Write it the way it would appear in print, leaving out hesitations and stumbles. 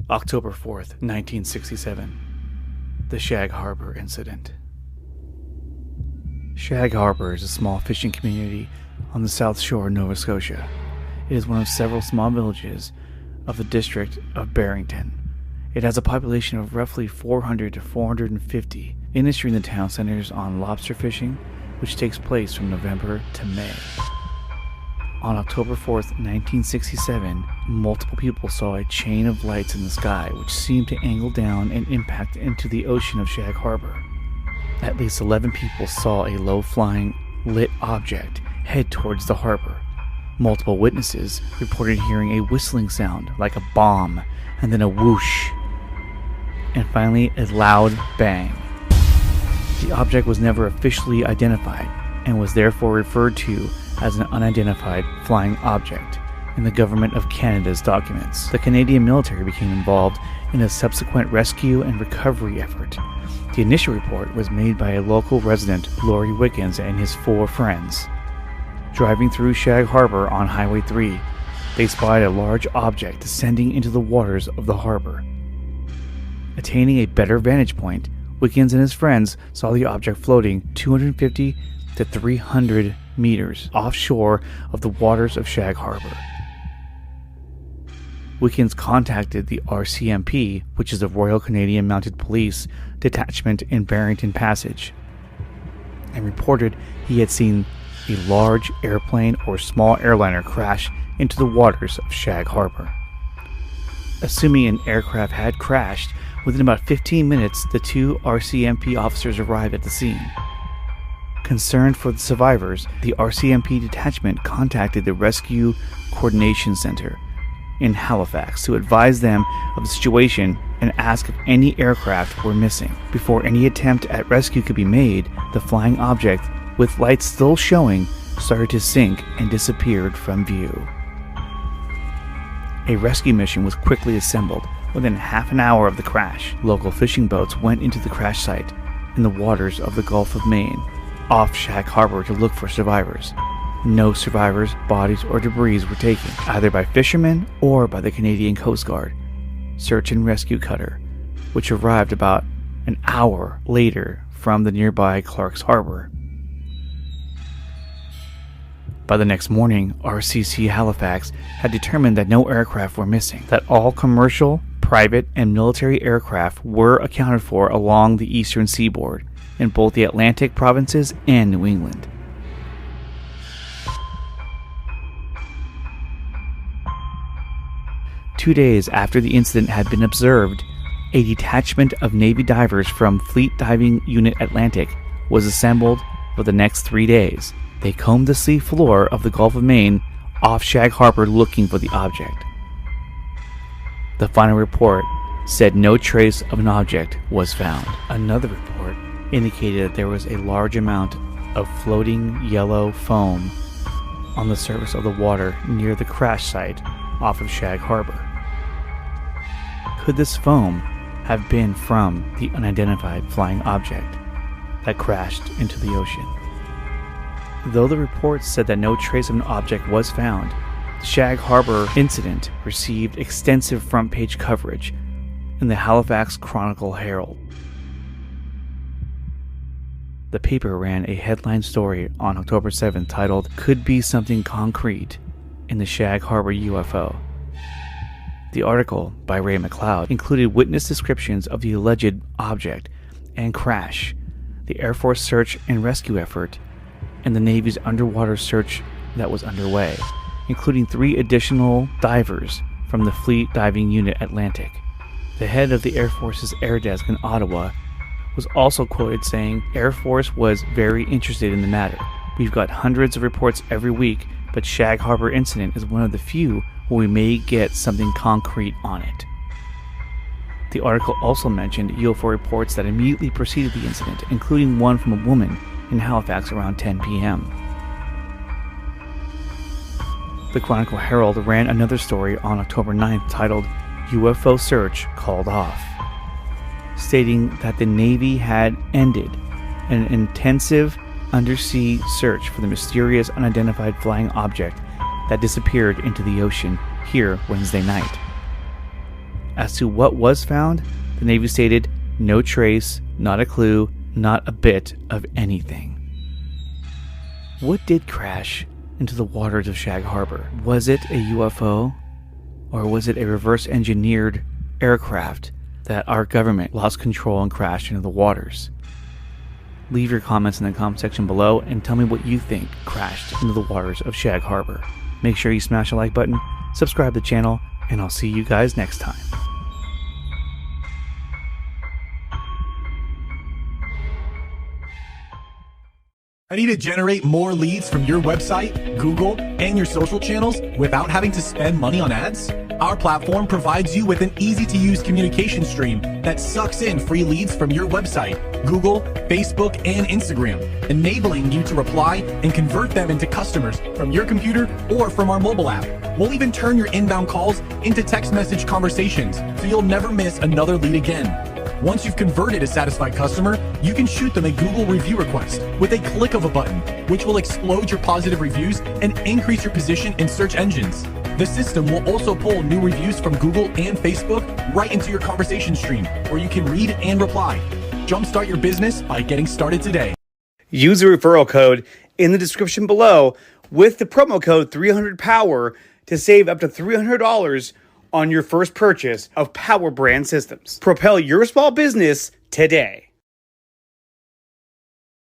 October 4th, 1967. The Shag Harbor Incident. Shag Harbor is a small fishing community on the south shore of Nova Scotia. It is one of several small villages of the district of Barrington. It has a population of roughly 400 to 450. Industry in the town centers on lobster fishing, which takes place from November to May. On October 4th, 1967, multiple people saw a chain of lights in the sky which seemed to angle down and impact into the ocean of Shag Harbor. At least 11 people saw a low-flying, lit object head towards the harbor. Multiple witnesses reported hearing a whistling sound like a bomb, and then a whoosh, and finally a loud bang. The object was never officially identified and was therefore referred to as an unidentified flying object in the Government of Canada's documents. The Canadian military became involved in a subsequent rescue and recovery effort. The initial report was made by a local resident, Laurie Wiggins, and his 4 friends. Driving through Shag Harbor on Highway 3, they spotted a large object descending into the waters of the harbor. Attaining a better vantage point, Wiggins and his friends saw the object floating 250 to 300 meters offshore of the waters of Shag Harbor. Wiggins contacted the RCMP, which is the Royal Canadian Mounted Police detachment in Barrington Passage, and reported he had seen a large airplane or small airliner crash into the waters of Shag Harbor. Assuming an aircraft had crashed, within about 15 minutes, the 2 RCMP officers arrived at the scene. Concerned for the survivors, the RCMP detachment contacted the Rescue Coordination Center in Halifax to advise them of the situation and ask if any aircraft were missing. Before any attempt at rescue could be made, the flying object, with lights still showing, started to sink and disappeared from view. A rescue mission was quickly assembled. Within half an hour of the crash, local fishing boats went into the crash site in the waters of the Gulf of Maine, off Shag Harbor, to look for survivors. No survivors, bodies, or debris were taken, either by fishermen or by the Canadian Coast Guard search and rescue cutter, which arrived about an hour later from the nearby Clark's Harbor. By the next morning, RCC Halifax had determined that no aircraft were missing, that all commercial, private, and military aircraft were accounted for along the eastern seaboard, in both the Atlantic provinces and New England. Two days after the incident had been observed, a detachment of Navy divers from Fleet Diving Unit Atlantic was assembled for the next 3 days. They combed the sea floor of the Gulf of Maine off Shag Harbor looking for the object. The final report said no trace of an object was found. Another report indicated that there was a large amount of floating yellow foam on the surface of the water near the crash site off of Shag Harbor. Could this foam have been from the unidentified flying object that crashed into the ocean? Though the reports said that no trace of an object was found, the Shag Harbor incident received extensive front-page coverage in the Halifax Chronicle-Herald. The paper ran a headline story on October 7th titled, "Could Be Something Concrete in the Shag Harbor UFO." The article, by Ray McLeod, included witness descriptions of the alleged object and crash, the Air Force search and rescue effort, and the Navy's underwater search that was underway, including 3 additional divers from the Fleet Diving Unit Atlantic. The head of the Air Force's Air Desk in Ottawa was also quoted saying, "Air Force was very interested in the matter. We've got hundreds of reports every week, but Shag Harbor incident is one of the few where we may get something concrete on it." The article also mentioned UFO reports that immediately preceded the incident, including one from a woman in Halifax around 10 p.m. The Chronicle-Herald ran another story on October 9th titled, "UFO Search Called Off," stating that the Navy had ended an intensive undersea search for the mysterious unidentified flying object that disappeared into the ocean here Wednesday night. As to what was found, the Navy stated, no trace, not a clue, not a bit of anything. What did crash into the waters of Shag Harbor? Was it a UFO? Or was it a reverse-engineered aircraft that our government lost control and crashed into the waters? Leave your comments in the comment section below and tell me what you think crashed into the waters of Shag Harbor. Make sure you smash the like button, subscribe to the channel, and I'll see you guys next time. Ready to generate more leads from your website, Google, and your social channels without having to spend money on ads? Our platform provides you with an easy-to-use communication stream that sucks in free leads from your website, Google, Facebook, and Instagram, enabling you to reply and convert them into customers from your computer or from our mobile app. We'll even turn your inbound calls into text message conversations, so you'll never miss another lead again. Once you've converted a satisfied customer, you can shoot them a Google review request with a click of a button, which will explode your positive reviews and increase your position in search engines. The system will also pull new reviews from Google and Facebook right into your conversation stream, where you can read and reply. Jumpstart your business by getting started today. Use the referral code in the description below with the promo code 300POWER to save up to $300 on your first purchase of PowerBrandSystems. Propel your small business today.